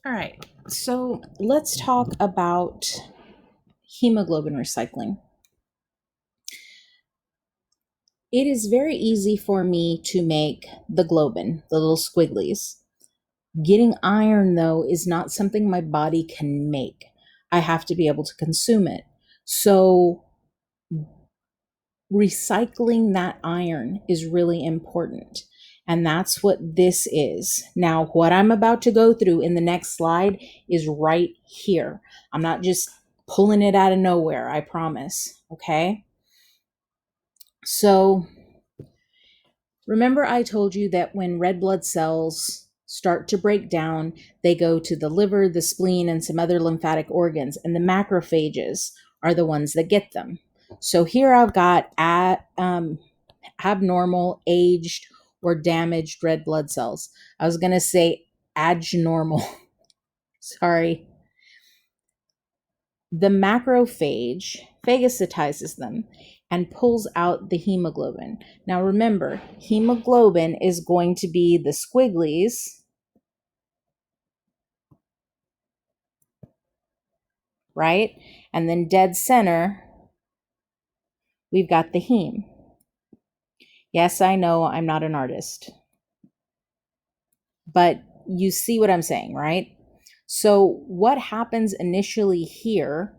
All right, so let's talk about hemoglobin recycling. It is very easy for me to make the globin, the little squigglies. Getting iron, though, is not something my body can make. I have to be able to consume it. So recycling that iron is really important. And that's what this is. Now, what I'm about to go through in the next slide is right here. I'm not just pulling it out of nowhere, I promise. Okay? So, remember I told you that when red blood cells start to break down, they go to the liver, the spleen, and some other lymphatic organs, and the macrophages are the ones that get them. So here I've got abnormal, aged, or damaged red blood cells. I was going to say abnormal. Sorry. The macrophage phagocytizes them and pulls out the hemoglobin. Now remember, hemoglobin is going to be the squigglies, right? And then dead center, we've got the heme. Yes, I know I'm not an artist, but you see what I'm saying, right? So what happens initially here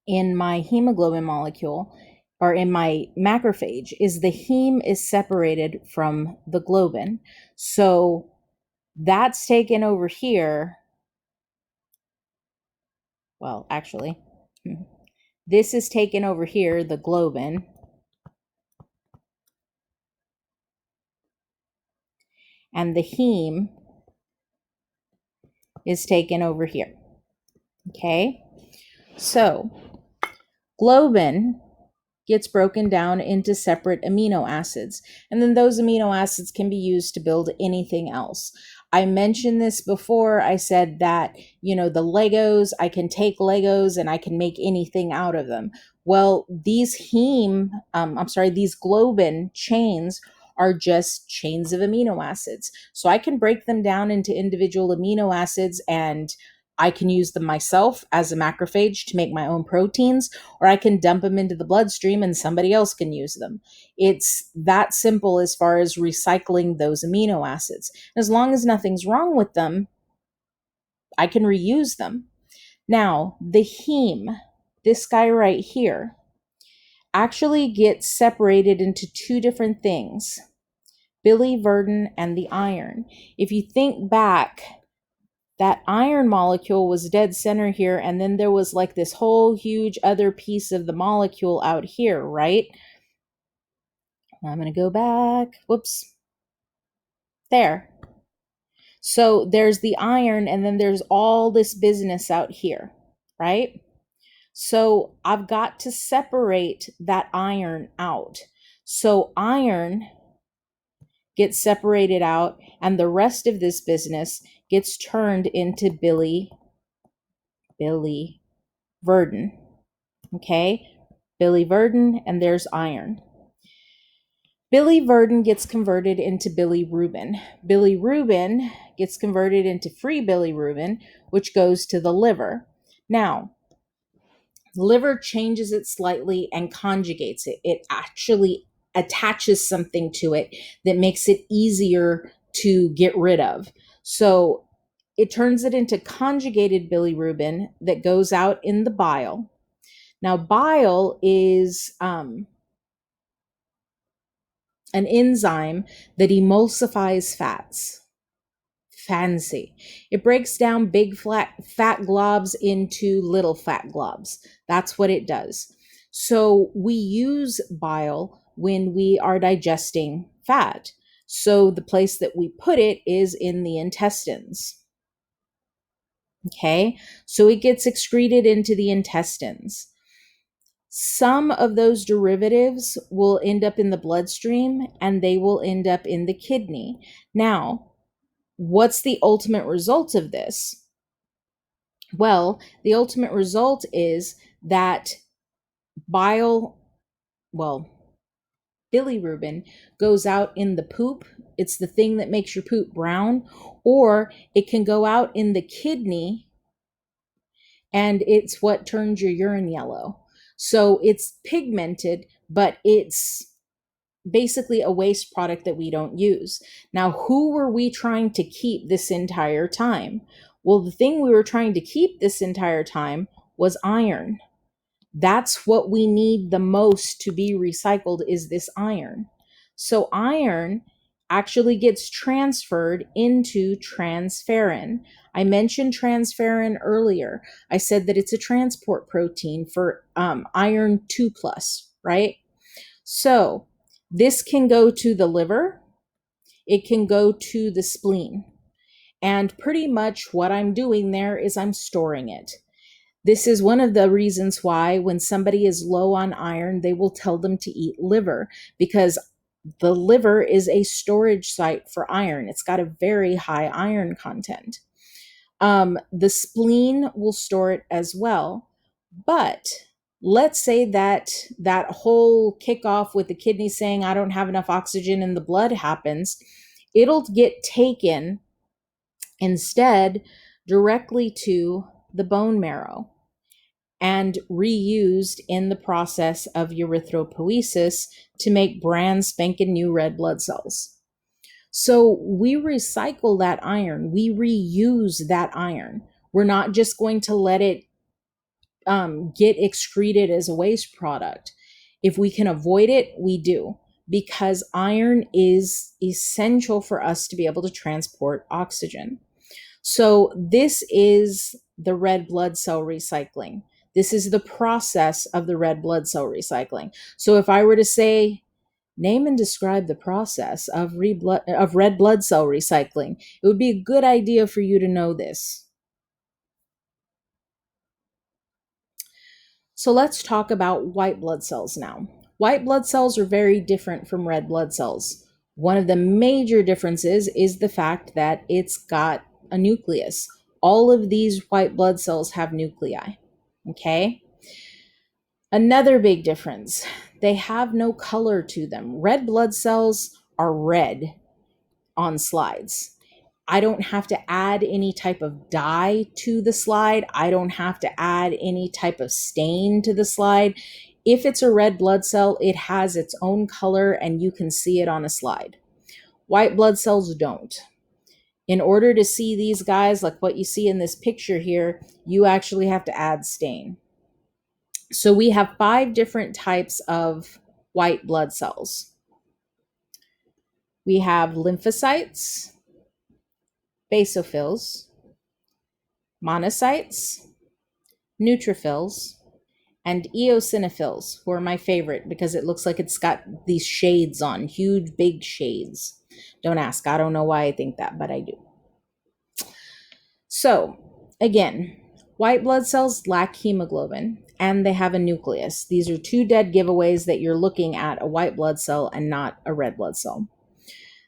in my hemoglobin molecule or in my macrophage is the heme is separated from the globin. So that's taken over here. Well, actually, this is taken over here, the globin. And the heme is taken over here. Okay? So, globin gets broken down into separate amino acids, and then those amino acids can be used to build anything else. I mentioned this before. I said that, the Legos, I can take Legos and I can make anything out of them. Well, these these globin chains are just chains of amino acids. So I can break them down into individual amino acids, and I can use them myself as a macrophage to make my own proteins, or I can dump them into the bloodstream and somebody else can use them. It's that simple as far as recycling those amino acids. As long as nothing's wrong with them, I can reuse them. Now, the heme, this guy right here, actually gets separated into two different things, biliverdin and the iron. If you think back, that iron molecule was dead center here, and then there was like this whole huge other piece of the molecule out here, right? I'm going to go back. Whoops. There. So there's the iron, and then there's all this business out here, right? So I've got to separate that iron out. So iron gets separated out, and the rest of this business gets turned into biliverdin. Okay? Biliverdin, and there's iron. Biliverdin gets converted into bilirubin. Bilirubin gets converted into free bilirubin, which goes to the liver. Now, the liver changes it slightly and conjugates it. It actually attaches something to it that makes it easier to get rid of. So it turns it into conjugated bilirubin that goes out in the bile. Now, bile is an enzyme that emulsifies fats. Fancy. It breaks down big fat globs into little fat globs. That's what it does. So we use bile when we are digesting fat. So the place that we put it is in the intestines. Okay, so it gets excreted into the intestines. Some of those derivatives will end up in the bloodstream, and they will end up in the kidney. Now, what's the ultimate result of this? Well, the ultimate result is that bile, well, bilirubin goes out in the poop. It's the thing that makes your poop brown, or it can go out in the kidney and it's what turns your urine yellow. So it's pigmented, but it's basically a waste product that we don't use. Now, who were we trying to keep this entire time? Well, the thing we were trying to keep this entire time was iron. That's what we need the most to be recycled, is this iron. So iron actually gets transferred into transferrin. I mentioned transferrin earlier. I said that it's a transport protein for iron 2 plus, right? So this can go to the liver, it can go to the spleen. And pretty much what I'm doing there is I'm storing it. This is one of the reasons why when somebody is low on iron, they will tell them to eat liver, because the liver is a storage site for iron. It's got a very high iron content. The spleen will store it as well. But let's say that whole kickoff with the kidney saying, I don't have enough oxygen in the blood happens. It'll get taken instead directly to the bone marrow and reused in the process of erythropoiesis to make brand spanking new red blood cells. So we recycle that iron, we reuse that iron. We're not just going to let it get excreted as a waste product. If we can avoid it, we do, because iron is essential for us to be able to transport oxygen. So this is the red blood cell recycling. This is the process of the red blood cell recycling. So if I were to say, name and describe the process of red blood cell recycling, it would be a good idea for you to know this. So let's talk about white blood cells now. White blood cells are very different from red blood cells. One of the major differences is the fact that it's got a nucleus. All of these white blood cells have nuclei, okay? Another big difference, they have no color to them. Red blood cells are red on slides. I don't have to add any type of dye to the slide. I don't have to add any type of stain to the slide. If it's a red blood cell, it has its own color and you can see it on a slide. White blood cells don't. In order to see these guys, like what you see in this picture here, you actually have to add stain. So we have 5 different types of white blood cells. We have lymphocytes, basophils, monocytes, neutrophils, and eosinophils, who are my favorite because it looks like it's got these shades on, huge, big shades. Don't ask. I don't know why I think that, but I do. So, again, white blood cells lack hemoglobin and they have a nucleus. These are 2 dead giveaways that you're looking at a white blood cell and not a red blood cell.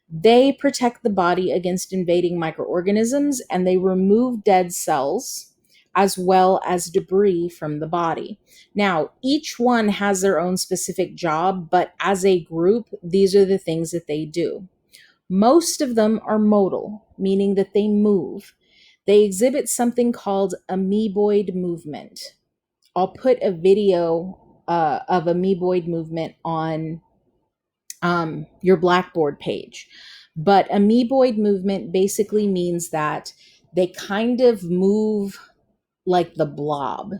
They protect the body against invading microorganisms and they remove dead cells as well as debris from the body. Now, each one has their own specific job, but as a group, these are the things that they do. Most of them are modal, meaning that they move. They exhibit something called amoeboid movement. I'll put a video of amoeboid movement on your Blackboard page. But amoeboid movement basically means that they kind of move like the blob.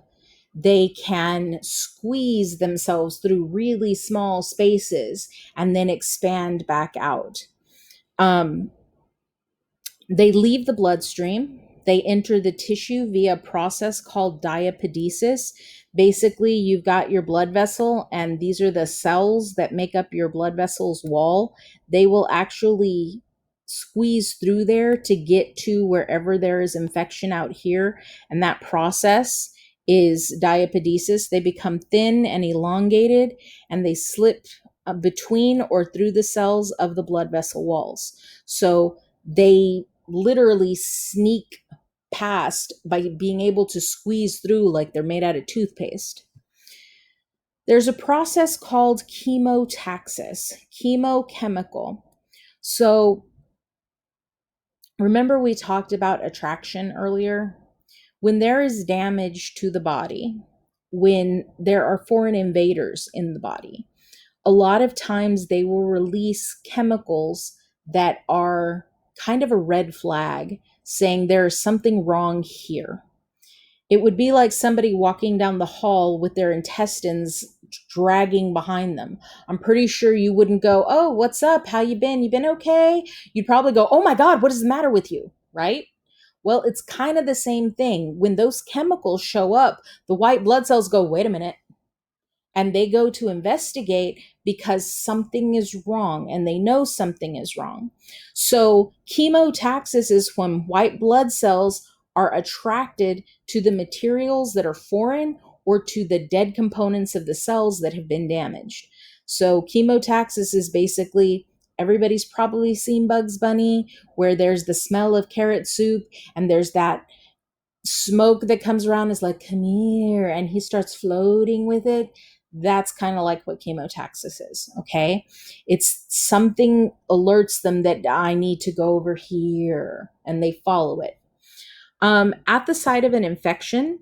They can squeeze themselves through really small spaces and then expand back out. They leave the bloodstream. They enter the tissue via a process called diapedesis. Basically, you've got your blood vessel, and these are the cells that make up your blood vessel's wall. They will actually squeeze through there to get to wherever there is infection out here, and that process is diapedesis. They become thin and elongated, and they slip between or through the cells of the blood vessel walls. So they literally sneak past by being able to squeeze through like they're made out of toothpaste. There's a process called chemotaxis, chemochemical. So remember we talked about attraction earlier? When there is damage to the body, when there are foreign invaders in the body, a lot of times they will release chemicals that are kind of a red flag saying there's something wrong here. It would be like somebody walking down the hall with their intestines dragging behind them. I'm pretty sure you wouldn't go, "Oh, what's up? How you been? You been okay?" You'd probably go, "Oh my God, what is the matter with you?" Right? Well, it's kind of the same thing. When those chemicals show up, the white blood cells go, "Wait a minute." And they go to investigate because something is wrong and they know something is wrong. So chemotaxis is when white blood cells are attracted to the materials that are foreign or to the dead components of the cells that have been damaged. So chemotaxis is basically, everybody's probably seen Bugs Bunny, where there's the smell of carrot soup and there's that smoke that comes around, is like, "Come here," and he starts floating with it. That's kind of like what chemotaxis is. Okay, it's something alerts them that I need to go over here, and they follow it. At the site of an infection,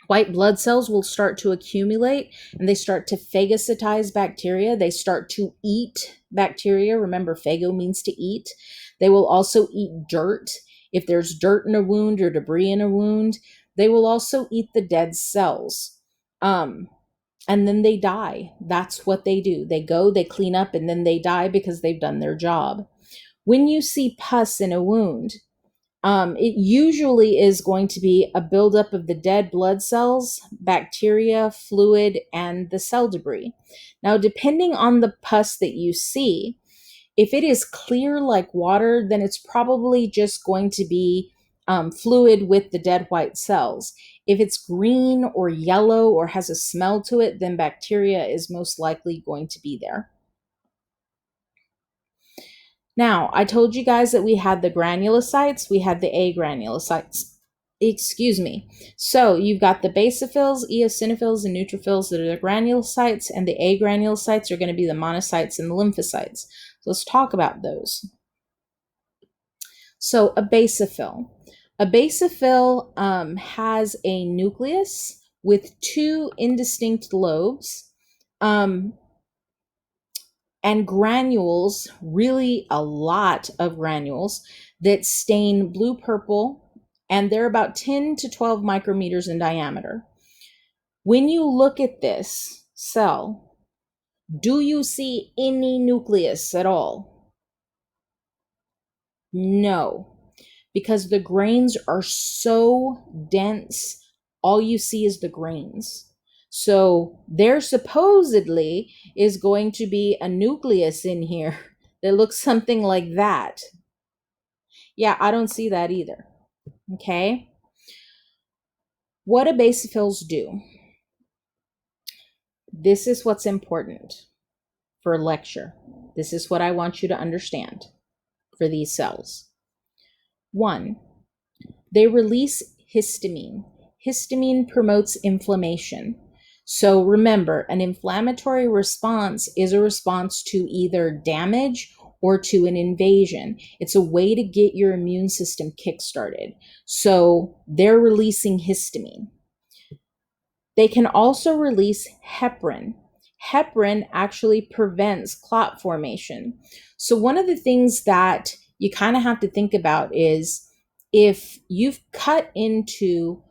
white blood cells will start to accumulate and they start to phagocytize bacteria. They start to eat bacteria. Remember, phago means to eat. They will also eat dirt. If there's dirt in a wound or debris in a wound, they will also eat the dead cells. And then they die. That's what they do. They go, they clean up, and then they die because they've done their job. When you see pus in a wound, it usually is going to be a buildup of the dead blood cells, bacteria, fluid, and the cell debris. Now, depending on the pus that you see, if it is clear like water, then it's probably just going to be fluid with the dead white cells. If it's green or yellow or has a smell to it, then bacteria is most likely going to be there. Now, I told you guys that we had the granulocytes, we had the agranulocytes. Excuse me. So you've got the basophils, eosinophils, and neutrophils that are the granulocytes, and the agranulocytes are going to be the monocytes and the lymphocytes. So let's talk about those. So a basophil. A basophil has a nucleus with two indistinct lobes. And granules, really a lot of granules that stain blue-purple, and they're about 10 to 12 micrometers in diameter. When you look at this cell, do you see any nucleus at all? No, because the grains are so dense, all you see is the grains. So there supposedly is going to be a nucleus in here that looks something like that. Yeah, I don't see that either. Okay. What do basophils do? This is what's important for a lecture. This is what I want you to understand for these cells. One, they release histamine. Histamine promotes inflammation. So remember, an inflammatory response is a response to either damage or to an invasion. It's a way to get your immune system kickstarted. So they're releasing histamine. They can also release heparin. Heparin actually prevents clot formation. So one of the things that you kind of have to think about is if you've cut into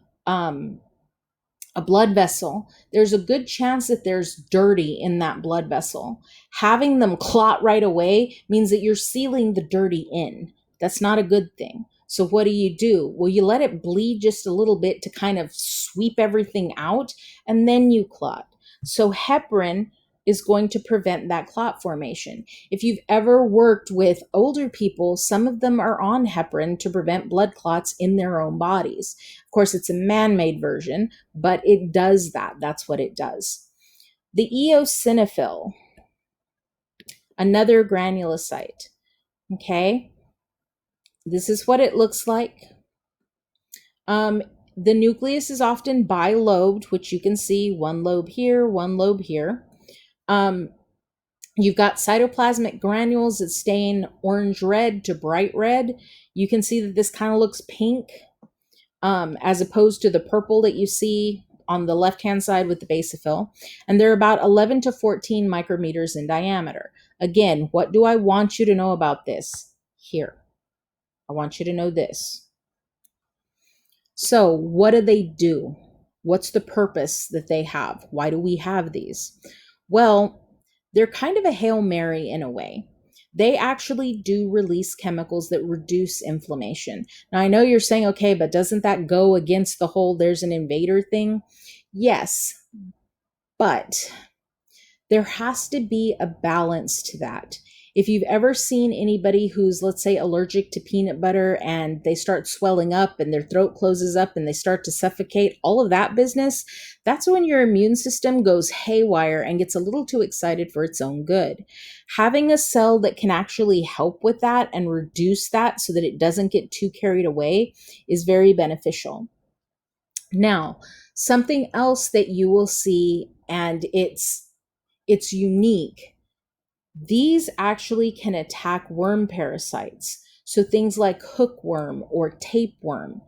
a blood vessel, there's a good chance that there's dirty in that blood vessel. Having them clot right away means that you're sealing the dirty in. That's not a good thing. So what do? Well, you let it bleed just a little bit to kind of sweep everything out, and then you clot. So heparin is going to prevent that clot formation. If you've ever worked with older people, some of them are on heparin to prevent blood clots in their own bodies. Of course, it's a man-made version, but it does that. That's what it does. The eosinophil, another granulocyte. Okay, this is what it looks like. The nucleus is often bilobed, which you can see one lobe here, one lobe here. You've got cytoplasmic granules that stain orange red to bright red. You can see that this kind of looks pink, as opposed to the purple that you see on the left-hand side with the basophil. And they're about 11 to 14 micrometers in diameter. Again, what do I want you to know about this? Here. I want you to know this. So what do they do? What's the purpose that they have? Why do we have these? Well, they're kind of a Hail Mary in a way. They actually do release chemicals that reduce inflammation. Now, I know you're saying, okay, but doesn't that go against the whole there's an invader thing? Yes, but there has to be a balance to that. If you've ever seen anybody who's, let's say, allergic to peanut butter and they start swelling up and their throat closes up and they start to suffocate, all of that business, that's when your immune system goes haywire and gets a little too excited for its own good. Having a cell that can actually help with that and reduce that so that it doesn't get too carried away is very beneficial. Now, something else that you will see, and it's unique. These actually can attack worm parasites. So things like hookworm or tapeworm.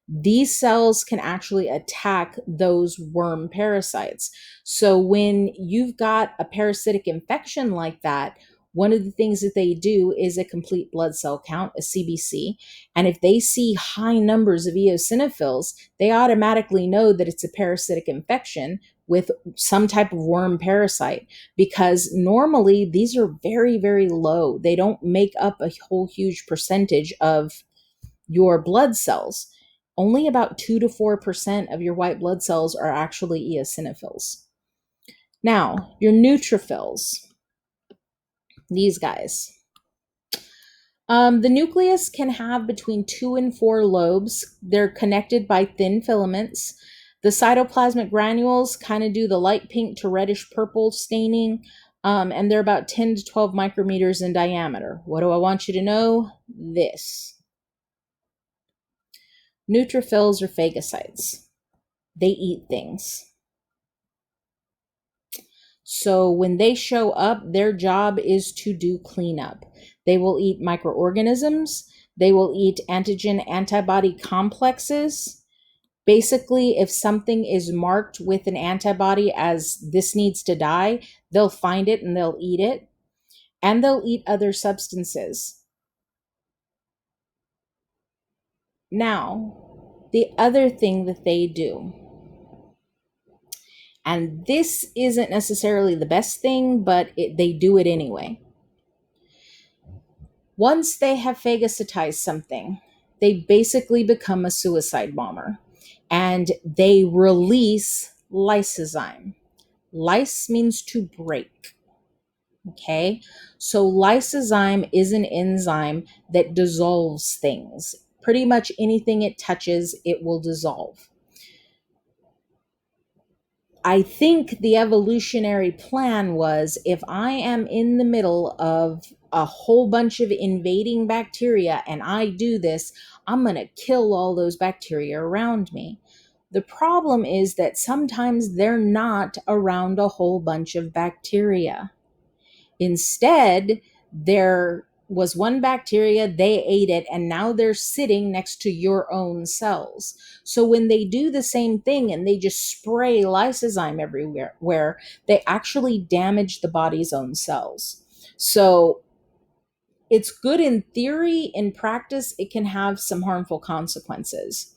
These cells can actually attack those worm parasites. So when you've got a parasitic infection like that, one of the things that they do is a complete blood cell count, a CBC. And if they see high numbers of eosinophils, they automatically know that it's a parasitic infection with some type of worm parasite, because normally these are very, very low. They don't make up a whole huge percentage of your blood cells. Only about 2 to 4% of your white blood cells are actually eosinophils. Now, your neutrophils, these guys. The nucleus can have between 2 and 4 lobes. They're connected by thin filaments. The cytoplasmic granules kind of do the light pink to reddish purple staining, and they're about 10 to 12 micrometers in diameter. What do I want you to know? This. Neutrophils are phagocytes. They eat things. So when they show up, their job is to do cleanup. They will eat microorganisms. They will eat antigen-antibody complexes. Basically, if something is marked with an antibody as this needs to die, they'll find it and they'll eat it. And they'll eat other substances. Now, the other thing that they do, and this isn't necessarily the best thing, but they do it anyway. Once they have phagocytized something, they basically become a suicide bomber, and they release lysozyme. Lyse means to break. Okay, so lysozyme is an enzyme that dissolves things. Pretty much anything it touches, it will dissolve. I think the evolutionary plan was, if I am in the middle of a whole bunch of invading bacteria and I do this, I'm going to kill all those bacteria around me. The problem is that sometimes they're not around a whole bunch of bacteria. Instead, there was one bacteria, they ate it, and now they're sitting next to your own cells. So when they do the same thing and they just spray lysozyme everywhere, where they actually damage the body's own cells. So it's good in theory. In practice, it can have some harmful consequences.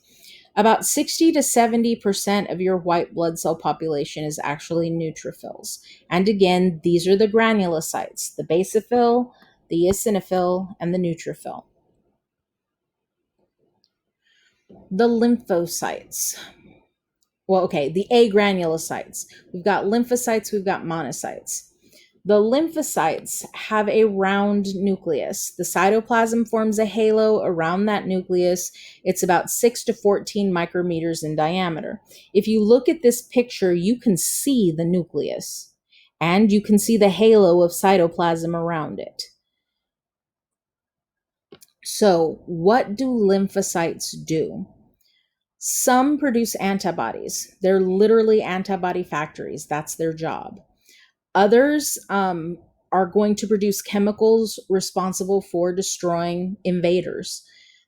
About 60 to 70% of your white blood cell population is actually neutrophils. And again, these are the granulocytes, the basophil, the eosinophil, and the neutrophil. The lymphocytes. Well, okay, the agranulocytes. We've got lymphocytes, we've got monocytes. The lymphocytes have a round nucleus. The cytoplasm forms a halo around that nucleus. It's about 6 to 14 micrometers in diameter. If you look at this picture, you can see the nucleus, and you can see the halo of cytoplasm around it. So what do lymphocytes do? Some produce antibodies. They're literally antibody factories. That's their job. Others are going to produce chemicals responsible for destroying invaders.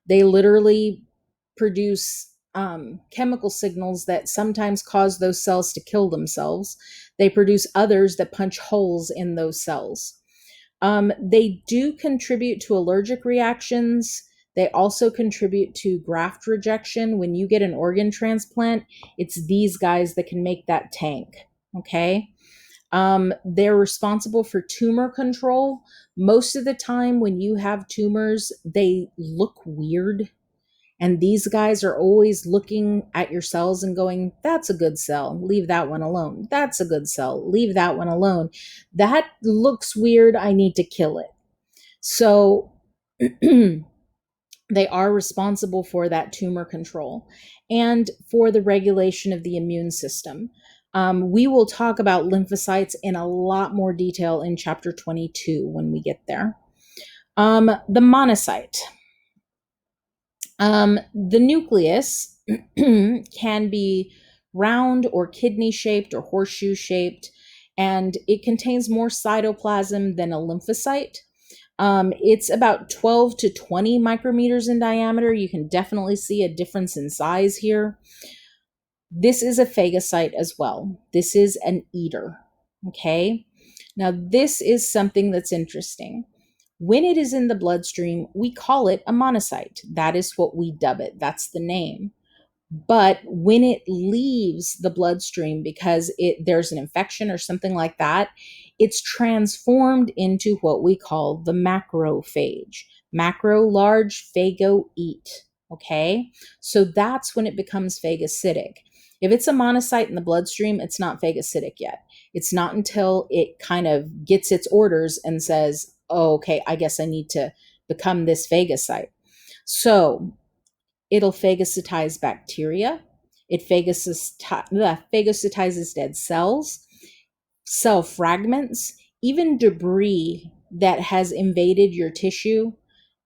They literally produce chemical signals that sometimes cause those cells to kill themselves. They produce others that punch holes in those cells. They do contribute to allergic reactions. They also contribute to graft rejection. When you get an organ transplant, it's these guys that can make that tank. Okay. They're responsible for tumor control. Most of the time, when you have tumors, they look weird. And these guys are always looking at your cells and going, that's a good cell, leave that one alone. That's a good cell, leave that one alone. That looks weird, I need to kill it. So they are responsible for that tumor control and for the regulation of the immune system. We will talk about lymphocytes in a lot more detail in chapter 22 when we get there. The monocyte. The nucleus can be round or kidney shaped or horseshoe shaped, and it contains more cytoplasm than a lymphocyte. It's about 12 to 20 micrometers in diameter. You can definitely see a difference in size here. This is a phagocyte as well. This is an eater. Okay. Now, this is something that's interesting. When it is in the bloodstream, we call it a monocyte. That is what we dub it. That's the name. But when it leaves the bloodstream because there's an infection or something like that, it's transformed into what we call the macrophage. Macro, large, phago, eat. Okay? So that's when it becomes phagocytic. If it's a monocyte in the bloodstream, it's not phagocytic yet. It's not until it kind of gets its orders and says, oh, okay, I guess I need to become this phagocyte. So it'll phagocytize bacteria. It phagocytizes dead cells, cell fragments, even debris that has invaded your tissue.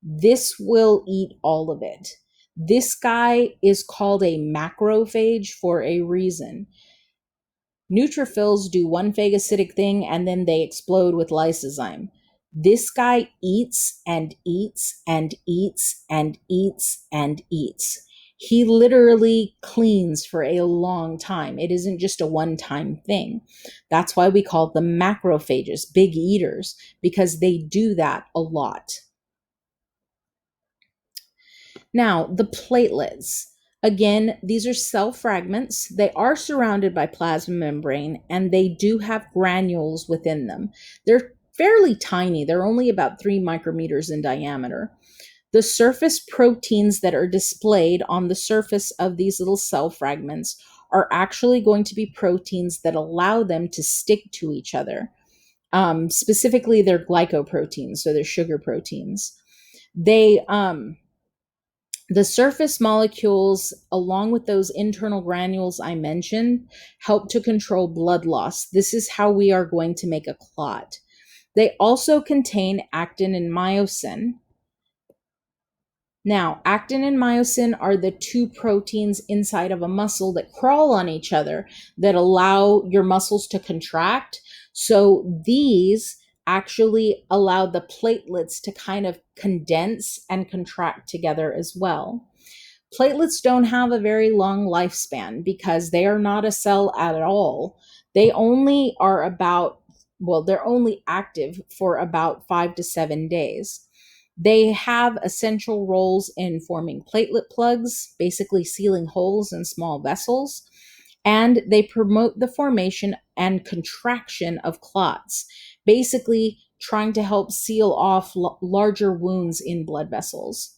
This will eat all of it. This guy is called a macrophage for a reason. Neutrophils do one phagocytic thing and then they explode with lysozyme. This guy eats and eats and eats and eats and eats. He literally cleans for a long time. It isn't just a one-time thing. That's why we call them macrophages, big eaters, because they do that a lot. Now, the platelets. Again, these are cell fragments. They are surrounded by plasma membrane, and they do have granules within them. They're fairly tiny. They're only about 3 micrometers in diameter. The surface proteins that are displayed on the surface of these little cell fragments are actually going to be proteins that allow them to stick to each other. Specifically, they're glycoproteins, so they're sugar proteins. The surface molecules, along with those internal granules I mentioned, help to control blood loss. This is how we are going to make a clot. They also contain actin and myosin. Now, actin and myosin are the 2 proteins inside of a muscle that crawl on each other that allow your muscles to contract. So these actually allow the platelets to kind of condense and contract together as well. Platelets don't have a very long lifespan because they are not a cell at all. They only are they're only active for about 5 to 7 days. They have essential roles in forming platelet plugs, basically sealing holes in small vessels, and they promote the formation and contraction of clots, basically trying to help seal off larger wounds in blood vessels.